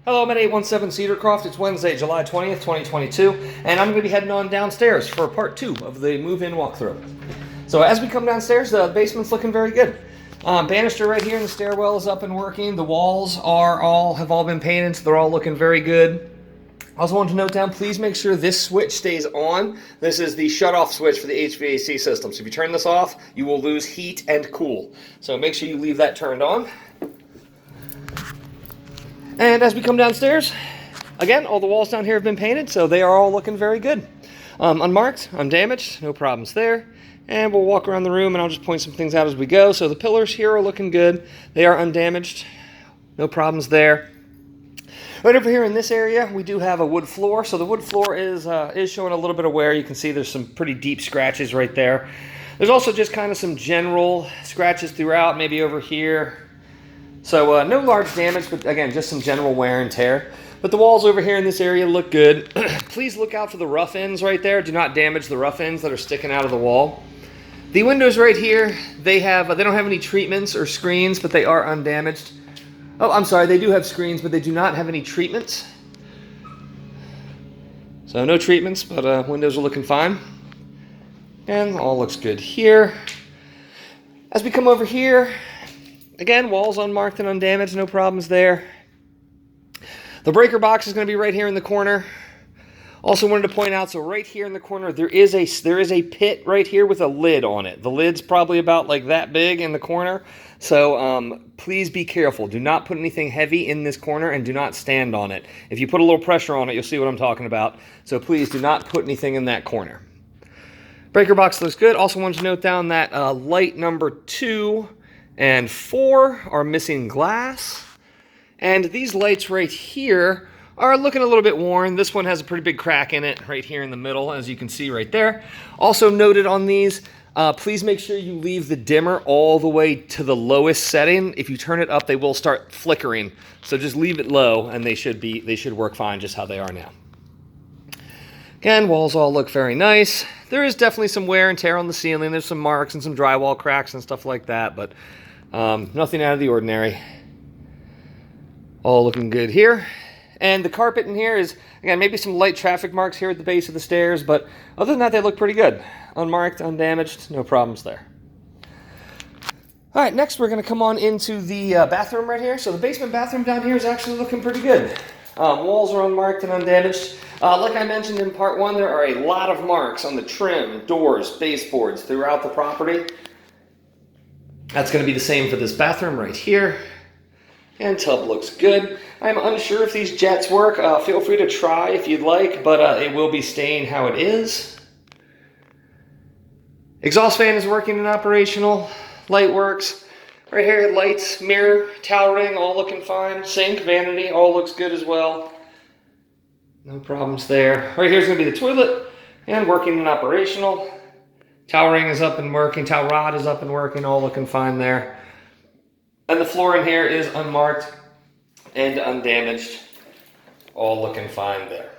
Hello, I'm at 817 Cedarcroft. It's Wednesday, July 20th, 2022, and I'm going to be heading on downstairs for part 2 of the move-in walkthrough. So as we come downstairs, the basement's looking very good. Banister right here in the stairwell is up and working. The walls have all been painted, so they're all looking very good. I also want to note down, please make sure this switch stays on. This is the shut-off switch for the HVAC system. So if you turn this off, you will lose heat and cool. So make sure you leave that turned on. And as we come downstairs, again, all the walls down here have been painted, so they are all looking very good. Unmarked, undamaged, no problems there. And we'll walk around the room and I'll just point some things out as we go. So the pillars here are looking good. They are undamaged, no problems there. Right over here in this area, we do have a wood floor. So the wood floor is showing a little bit of wear. You can see there's some pretty deep scratches right there. There's also just kind of some general scratches throughout, maybe over here. So no large damage, but again, just some general wear and tear. But the walls over here in this area look good. Please look out for the rough ends right there. Do not damage the rough ends that are sticking out of the wall. The windows right here, they don't have any treatments or screens, but they are undamaged. Oh, I'm sorry, they do have screens, but they do not have any treatments. So no treatments, but windows are looking fine. And all looks good here. As we come over here, again, walls unmarked and undamaged, no problems there. The breaker box is going to be right here in the corner. Also wanted to point out, so right here in the corner, there is a pit right here with a lid on it. The lid's probably about like that big in the corner. So please be careful. Do not put anything heavy in this corner and do not stand on it. If you put a little pressure on it, you'll see what I'm talking about. So please do not put anything in that corner. Breaker box looks good. Also wanted to note down that light number 2 and 4 are missing glass. And these lights right here are looking a little bit worn. This one has a pretty big crack in it right here in the middle, as you can see right there. Also noted on these, please make sure you leave the dimmer all the way to the lowest setting. If you turn it up, they will start flickering. So just leave it low and they should work fine just how they are now. Again, walls all look very nice. There is definitely some wear and tear on the ceiling. There's some marks and some drywall cracks and stuff like that, but nothing out of the ordinary. All looking good here. And the carpet in here is, again, maybe some light traffic marks here at the base of the stairs, but other than that, they look pretty good. Unmarked, undamaged, no problems there. All right, next we're going to come on into the bathroom right here. So the basement bathroom down here is actually looking pretty good. Walls are unmarked and undamaged. Like I mentioned in part 1, there are a lot of marks on the trim, doors, baseboards throughout the property. That's going to be the same for this bathroom right here. And tub looks good. I'm unsure if these jets work. Feel free to try if you'd like, but it will be staying how it is. Exhaust fan is working and operational. Light works. Right here, lights, mirror, towel ring, all looking fine. Sink, vanity, all looks good as well. No problems there. Right here's going to be the toilet, and working and operational. Towel ring is up and working. Towel rod is up and working, all looking fine there. And the floor in here is unmarked and undamaged. All looking fine there.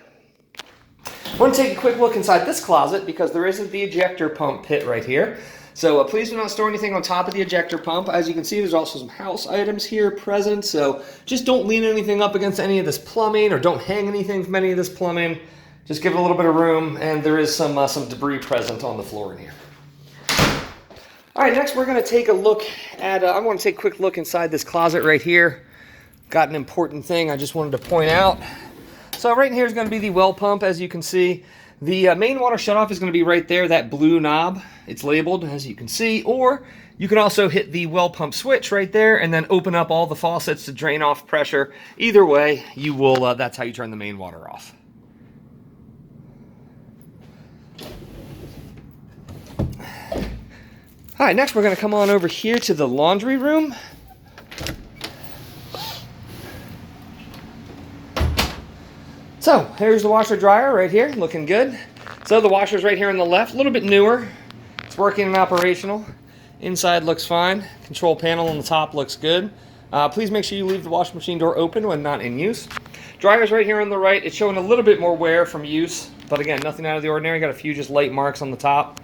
I want to take a quick look inside this closet because there isn't the ejector pump pit right here. So please do not store anything on top of the ejector pump. As you can see, there's also some house items here present. So just don't lean anything up against any of this plumbing or don't hang anything from any of this plumbing. Just give it a little bit of room, and there is some debris present on the floor in here. All right, next we're going to take a look at, I want to take a quick look inside this closet right here. Got an important thing I just wanted to point out. So right in here is going to be the well pump, as you can see. The main water shutoff is going to be right there, that blue knob. It's labeled, as you can see. Or you can also hit the well pump switch right there and then open up all the faucets to drain off pressure. Either way, you will. That's how you turn the main water off. All right, next we're going to come on over here to the laundry room. So here's the washer dryer right here, looking good. So the washer's right here on the left, a little bit newer. It's working and operational. Inside looks fine. Control panel on the top looks good. Please make sure you leave the washing machine door open when not in use. Dryer's right here on the right. It's showing a little bit more wear from use, but again, nothing out of the ordinary. Got a few just light marks on the top.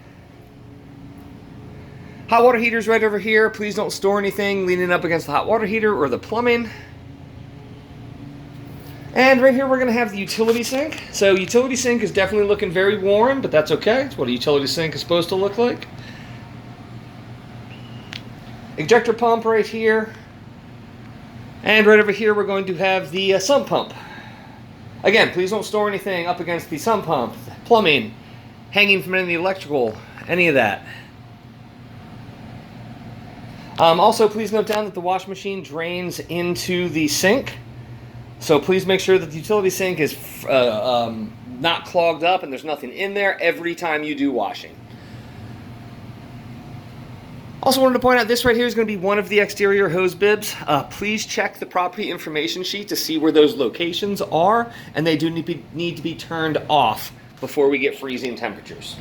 Hot water heater's right over here. Please don't store anything leaning up against the hot water heater or the plumbing. And right here we're going to have the utility sink. So utility sink is definitely looking very worn, but that's okay. It's what a utility sink is supposed to look like. Ejector pump right here. And right over here we're going to have the sump pump. Again, please don't store anything up against the sump pump, plumbing, hanging from any of the electrical, any of that. Also, please note down that the wash machine drains into the sink. So please make sure that the utility sink is not clogged up and there's nothing in there every time you do washing. Also wanted to point out, this right here is going to be one of the exterior hose bibs. Please check the property information sheet to see where those locations are, and they do need to be turned off before we get freezing temperatures.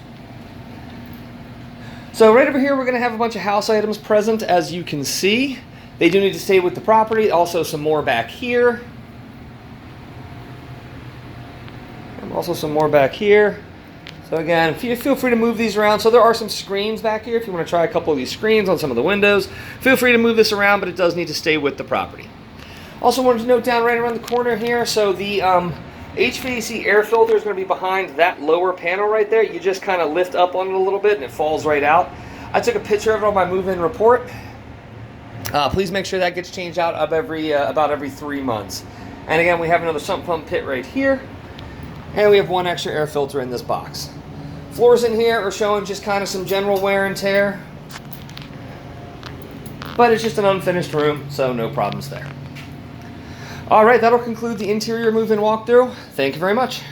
So right over here we're going to have a bunch of house items present, as you can see. They do need to stay with the property. Also some more back here. And also some more back here. So again, feel free to move these around. So there are some screens back here if you want to try a couple of these screens on some of the windows. Feel free to move this around, but it does need to stay with the property. Also wanted to note down right around the corner here, so the HVAC air filter is going to be behind that lower panel right there. You just kind of lift up on it a little bit and it falls right out. I took a picture of it on my move-in report. Please make sure that gets changed out about every 3 months. And again, we have another sump pump pit right here. And we have one extra air filter in this box. Floors in here are showing just kind of some general wear and tear. But it's just an unfinished room, so no problems there. Alright, that'll conclude the interior move-in walkthrough. Thank you very much.